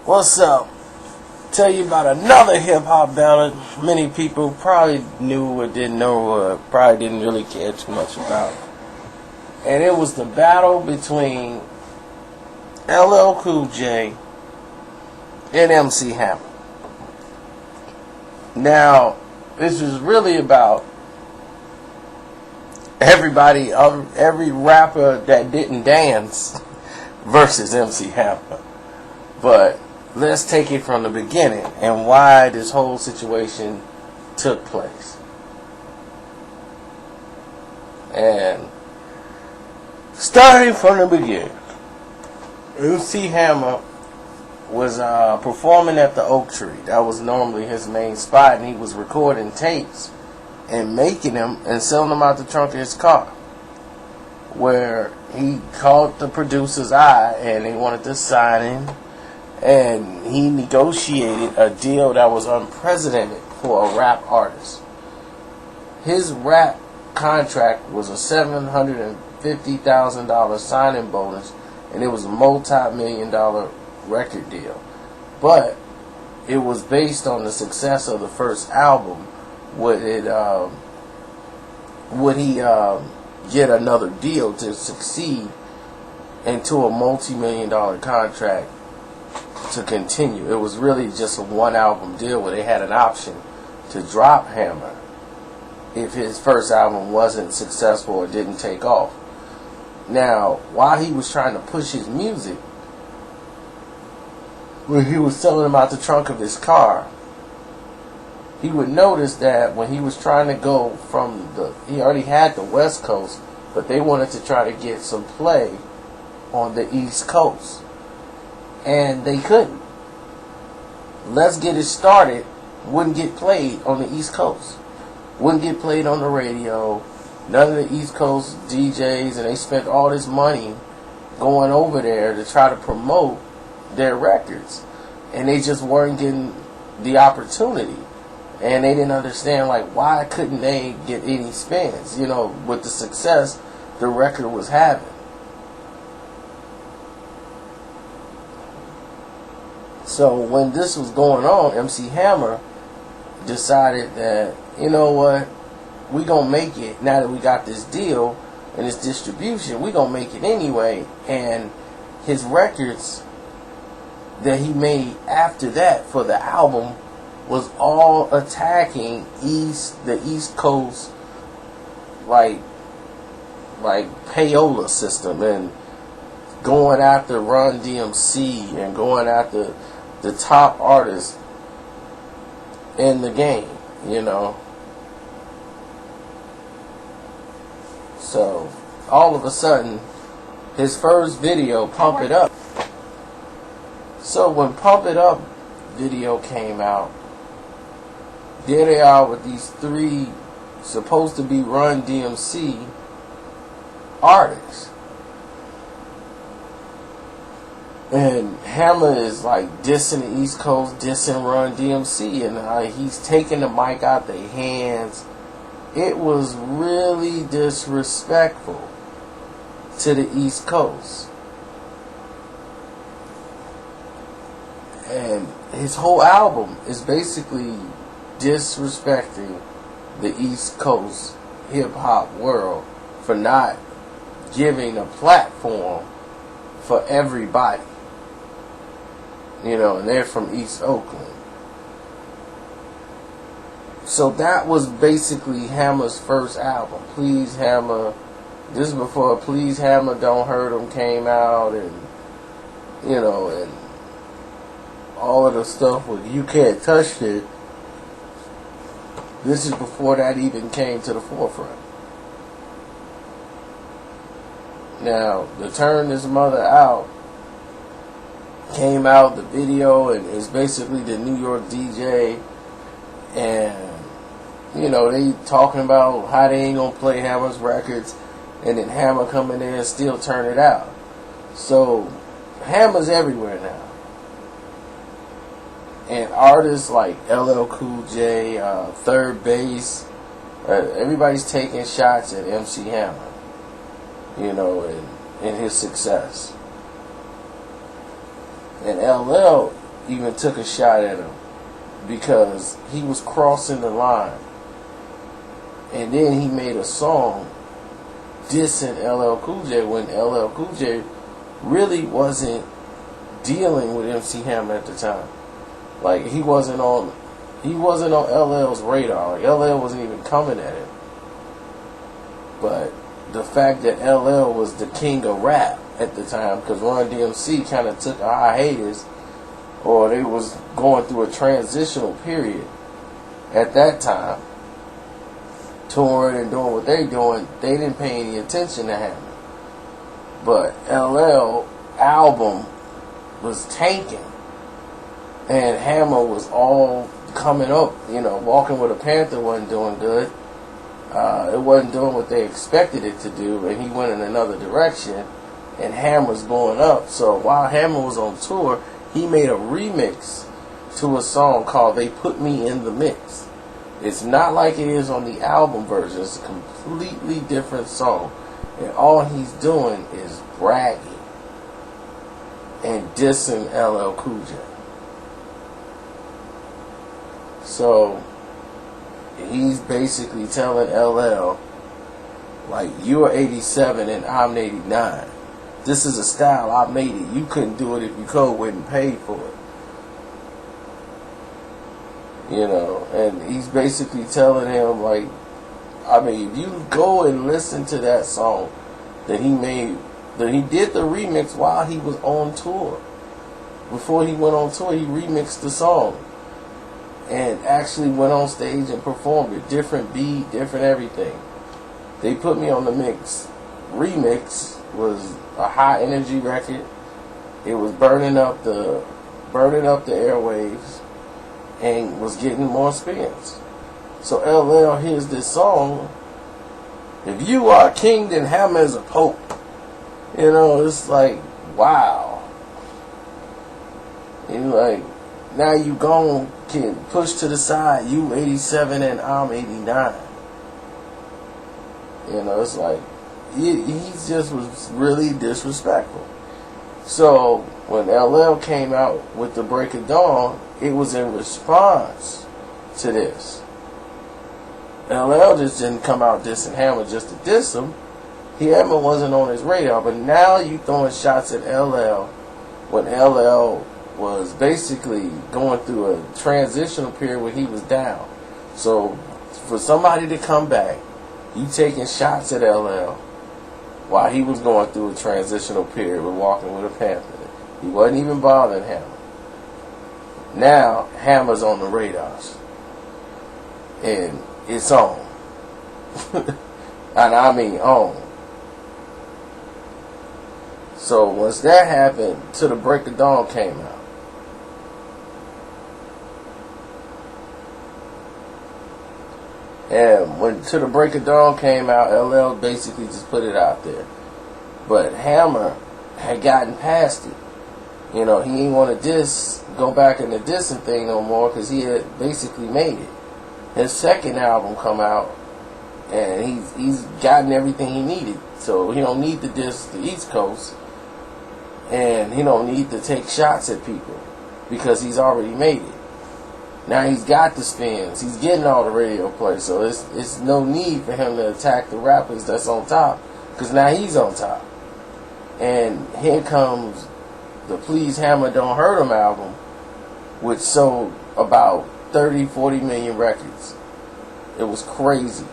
What's up? Tell you about another hip hop battle many people probably knew or didn't know or probably didn't really care too much about. And it was the battle between LL Cool J and MC Hammer. Now, this is really about every rapper that didn't dance versus MC Hammer. But let's take it from the beginning and why this whole situation took place. And starting from the beginning, MC Hammer was performing at the Oak Tree. That was normally his main spot, and he was recording tapes and making them and selling them out the trunk of his car, where he caught the producer's eye and they wanted to sign him. And he negotiated a deal that was unprecedented for a rap artist. His rap contract was a $750,000 signing bonus, and it was a multi-million-dollar record deal. But it was based on the success of the first album. Would he get another deal to succeed into a multi-million-dollar contract to continue? It was really just a one album deal where they had an option to drop Hammer if his first album wasn't successful or didn't take off. Now, while he was trying to push his music, when he was selling them out the trunk of his car, he would notice that when he was trying to go from he already had the West Coast, but they wanted to try to get some play on the East Coast. And they couldn't. Let's Get It Started wouldn't get played on the East Coast. Wouldn't get played on the radio. None of the East Coast DJs, and they spent all this money going over there to try to promote their records. And they just weren't getting the opportunity. And they didn't understand, like, why couldn't they get any spins, with the success the record was having. So when this was going on, MC Hammer decided that, you know what, we gonna make it now that we got this deal and this distribution, we gonna make it anyway. And his records that he made after that for the album was all attacking the East Coast like payola system, and going after Run DMC and going after the top artists in the game, So, all of a sudden, his first video, Pump It Up. So, when Pump It Up video came out, there they are with these three supposed to be Run DMC artists. And Hammer is like dissing the East Coast, dissing Run DMC, and he's taking the mic out their hands. It was really disrespectful to the East Coast. And his whole album is basically disrespecting the East Coast hip-hop world for not giving a platform for everybody. And they're from East Oakland. So that was basically Hammer's first album, Please Hammer. This is before Please Hammer, Don't Hurt 'Em came out, and and all of the stuff with You Can't Touch It. This is before that even came to the forefront. Now, to Turn This Mother Out came out, the video, and it's basically the New York DJ, and they talking about how they ain't gonna play Hammer's records, and then Hammer come in there and still turn it out. So Hammer's everywhere now, and artists like LL Cool J, Third Base, everybody's taking shots at MC Hammer, and his success. And LL even took a shot at him because he was crossing the line. And then he made a song dissing LL Cool J when LL Cool J really wasn't dealing with MC Hammer at the time. Like he wasn't on LL's radar. Like LL wasn't even coming at it. But the fact that LL was the king of rap at the time, because Run DMC kind of took a hiatus, or they was going through a transitional period at that time, touring and doing what they doing, they didn't pay any attention to Hammer. But LL album was tanking, and Hammer was all coming up. Walking with a Panther wasn't doing good. It wasn't doing what they expected it to do, and he went in another direction, and Hammer's going up. So while Hammer was on tour, he made a remix to a song called They Put Me in the Mix. It's not like it is on the album version. It's a completely different song, and all he's doing is bragging and dissing LL Cool J. So he's basically telling LL, like, you're 87 and I'm 89. This is a style, I made it. You couldn't do it if you wouldn't pay for it. And he's basically telling him, like, if you go and listen to that song that he made, that he did the remix while he was on tour. Before he went on tour, he remixed the song and actually went on stage and performed it. Different beat, different everything. They Put Me on the Mix. Remix was a high energy record. It was burning up the airwaves and was getting more spins. So LL hears this song. If you are a king, then Hammer is a pope. It's like, wow. And like, now you can push to the side. You 87 and I'm 89. It's like, he just was really disrespectful. So when LL came out with The Break of Dawn, it was in response to this. LL just didn't come out dissing Hammer just to diss him. Hammer wasn't on his radar, but now you throwing shots at LL when LL was basically going through a transitional period where he was down. So for somebody to come back, you taking shots at LL while he was going through a transitional period with Walking with a Panther. He wasn't even bothering Hammer. Now Hammer's on the radars, and it's on. And I mean on. So once that happened, To the Break of Dawn came out. And when To the Break of Dawn came out, LL basically just put it out there. But Hammer had gotten past it. He didn't want to go back in the dissing thing no more, because he had basically made it. His second album come out, and he's gotten everything he needed. So he don't need to diss the East Coast, and he don't need to take shots at people, because he's already made it. Now he's got the spins. He's getting all the radio play. So it's no need for him to attack the rappers that's on top, because now he's on top. And here comes the Please Hammer Don't Hurt Him album, which sold about 30, 40 million records. It was crazy.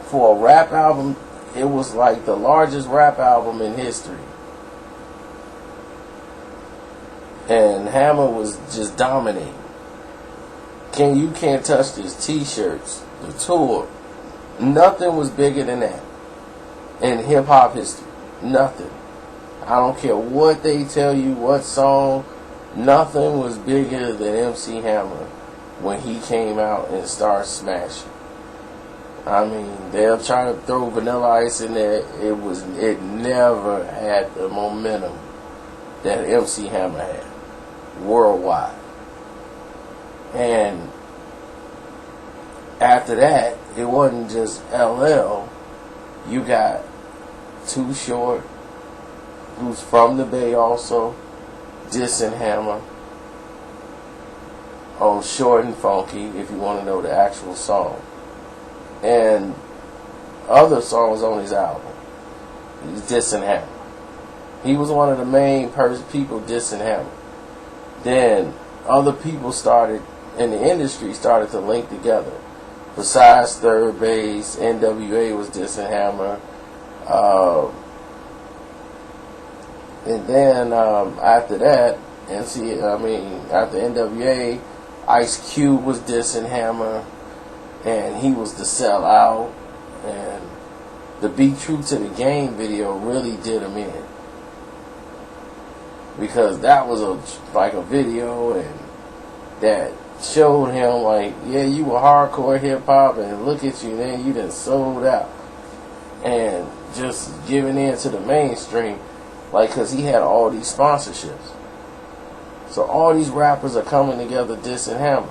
For a rap album, it was like the largest rap album in history. And Hammer was just dominating. You Can't Touch This, T-shirts, the tour. Nothing was bigger than that in hip-hop history. Nothing. I don't care what they tell you, what song. Nothing was bigger than MC Hammer when he came out and started smashing. I mean, they'll try to throw Vanilla Ice in there. It never had the momentum that MC Hammer had worldwide. And after that, it wasn't just LL. You got Too Short, who's from the Bay also. dissing Hammer on Short and Funky, if you want to know the actual song, and other songs on his album. He's dissing Hammer. He was one of the main people dissing Hammer. Then other people started in the industry started to link together. Besides Third Base, NWA was dissing Hammer. And then after that, after NWA, Ice Cube was dissing Hammer, and he was the sellout. And the Be True to the Game video really did him in, because that was a video and that showed him like, yeah, you were hardcore hip hop, and look at you, then you done sold out and just giving in to the mainstream, like, because he had all these sponsorships. So all these rappers are coming together dissing Hammer,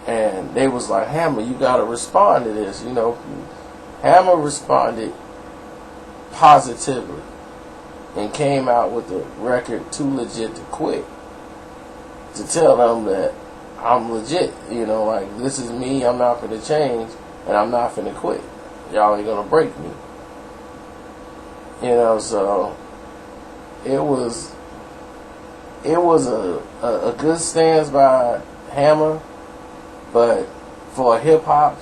and they was like, Hammer, you gotta respond to this, you know. Hammer responded positively and came out with the record Too Legit to Quit, to tell them that I'm legit, you know, like, this is me, I'm not gonna change, and I'm not gonna quit. Y'all ain't gonna break me. You know, so it was a good stance by Hammer, but for a hip hop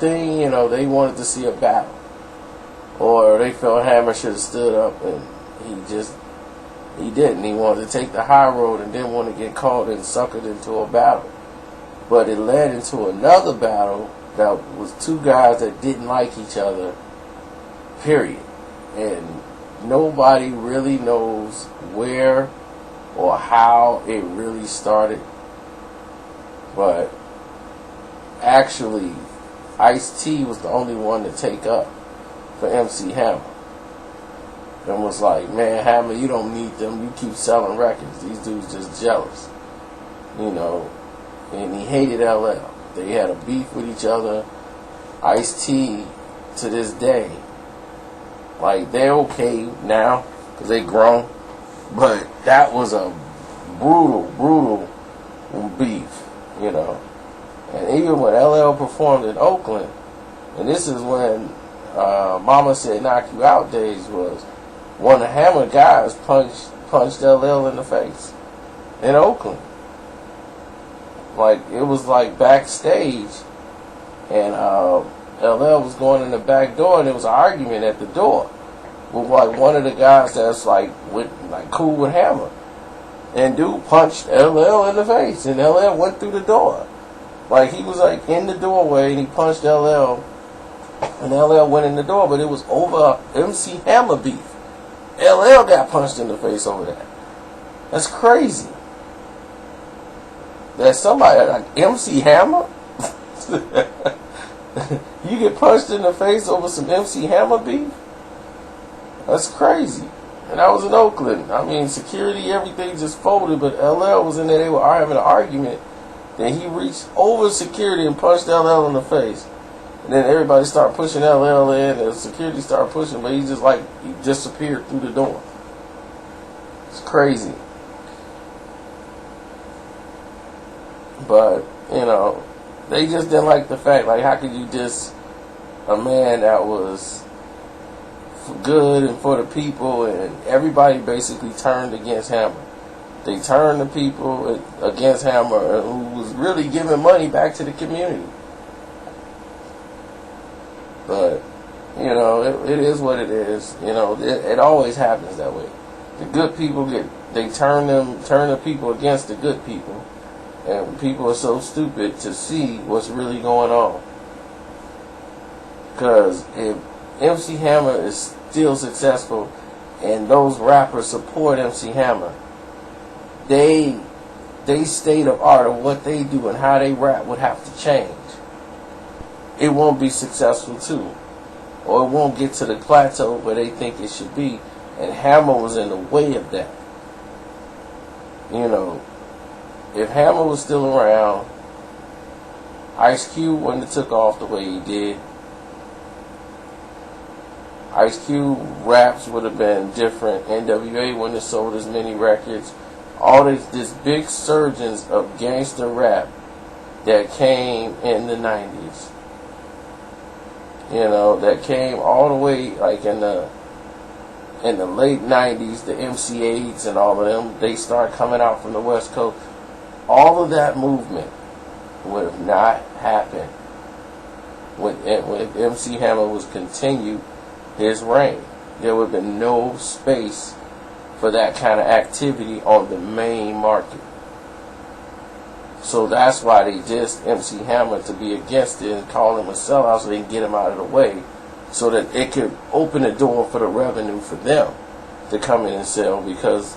thing, you know, they wanted to see a battle, or they felt Hammer should have stood up, and he didn't. He wanted to take the high road and didn't want to get caught and suckered into a battle. But it led into another battle that was two guys that didn't like each other, period. And nobody really knows where or how it really started. But actually, Ice-T was the only one to take up for MC Hammer. And was like, man, Hammer, you don't need them. You keep selling records. These dudes just jealous. You know. And he hated LL. They had a beef with each other. Ice-T, to this day, like, they're okay now because they grown. But that was a brutal beef, you know. And even when LL performed in Oakland, and this is when Mama Said Knock You Out days was, one of the Hammer guys punched LL in the face in Oakland. Like, it was like backstage, and LL was going in the back door, and there was an argument at the door with like one of the guys that's like cool with Hammer, and dude punched LL in the face, and LL went through the door. Like, he was like in the doorway, and he punched LL, and LL went in the door, but it was over MC Hammer beef. LL got punched in the face over that. That's crazy. That somebody like MC Hammer, you get punched in the face over some MC Hammer beef? That's crazy. And I was in Oakland. I mean, security, everything just folded, but LL was in there. They were having an argument. Then he reached over security and punched LL in the face. And then everybody started pushing LL in, and security started pushing, but he disappeared through the door. It's crazy. But, you know, they just didn't like the fact, like, how could you diss a man that was good and for the people, and everybody basically turned against Hammer. They turned the people against Hammer, who was really giving money back to the community. But, you know, it is what it is. You know, it always happens that way. The good people turn the people against the good people. And people are so stupid to see what's really going on. Because if MC Hammer is still successful and those rappers support MC Hammer, they state of art of what they do and how they rap would have to change. It won't be successful too. Or it won't get to the plateau where they think it should be. And Hammer was in the way of that. You know, if Hammer was still around, Ice Cube wouldn't have took off the way he did. Ice Cube raps would have been different. NWA wouldn't have sold as many records. All this big surgeons of gangster rap that came in the 90s. You know, that came all the way like in the late 90s, the MC8s and all of them, they start coming out from the West Coast. All of that movement would have not happened when MC Hammer was continued his reign. There would have been no space for that kind of activity on the main market. So that's why they dissed MC Hammer, to be against it and call him a sellout so they can get him out of the way, so that it could open the door for the revenue for them to come in and sell. Because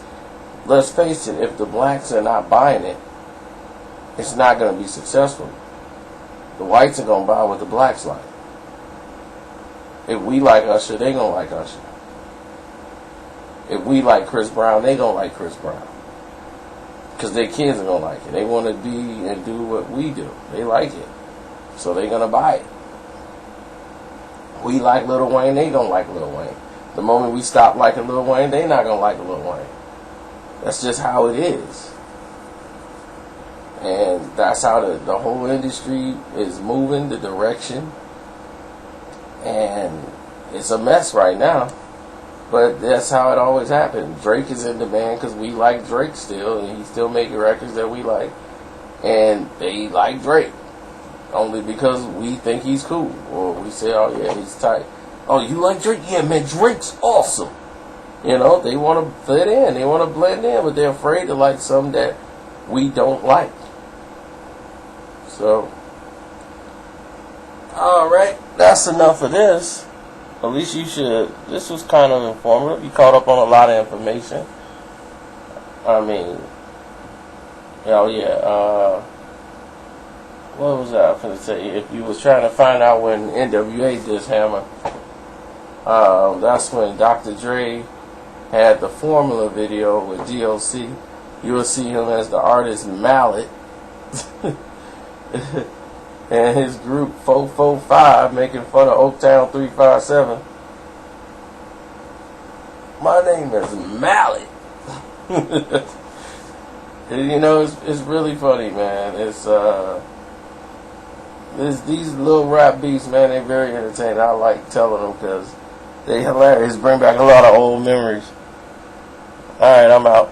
let's face it, if the blacks are not buying it, it's not going to be successful. The whites are going to buy what the blacks like. If we like Usher, they going to like Usher. If we like Chris Brown, they going to like Chris Brown. Because their kids are going to like it. They want to be and do what we do. They like it. So they're going to buy it. We like Lil Wayne, they going to like Lil Wayne. The moment we stop liking Lil Wayne, they not going to like Lil Wayne. That's just how it is. And that's how the whole industry is moving, the direction. And it's a mess right now. But that's how it always happened. Drake is in demand because we like Drake still, and he's still making records that we like. And they like Drake only because we think he's cool, or we say, oh yeah, he's tight. Oh, you like Drake? Yeah, man, Drake's awesome. You know, they want to fit in, they want to blend in, but they're afraid to like something that we don't like. So, alright, that's enough of this. At least you should. This was kind of informative. You caught up on a lot of information. I mean, oh yeah, what was I going to say? If you was trying to find out when NWA did Hammer, that's when Dr. Dre had the Formula video with DLC. You will see him as the artist Mallet. And his group 445 making fun of Oaktown 357. My name is Mallet. You know, it's really funny, man. It's these little rap beats, man. They're very entertaining. I like telling them because they hilarious. Bring back a lot of old memories. All right, I'm out.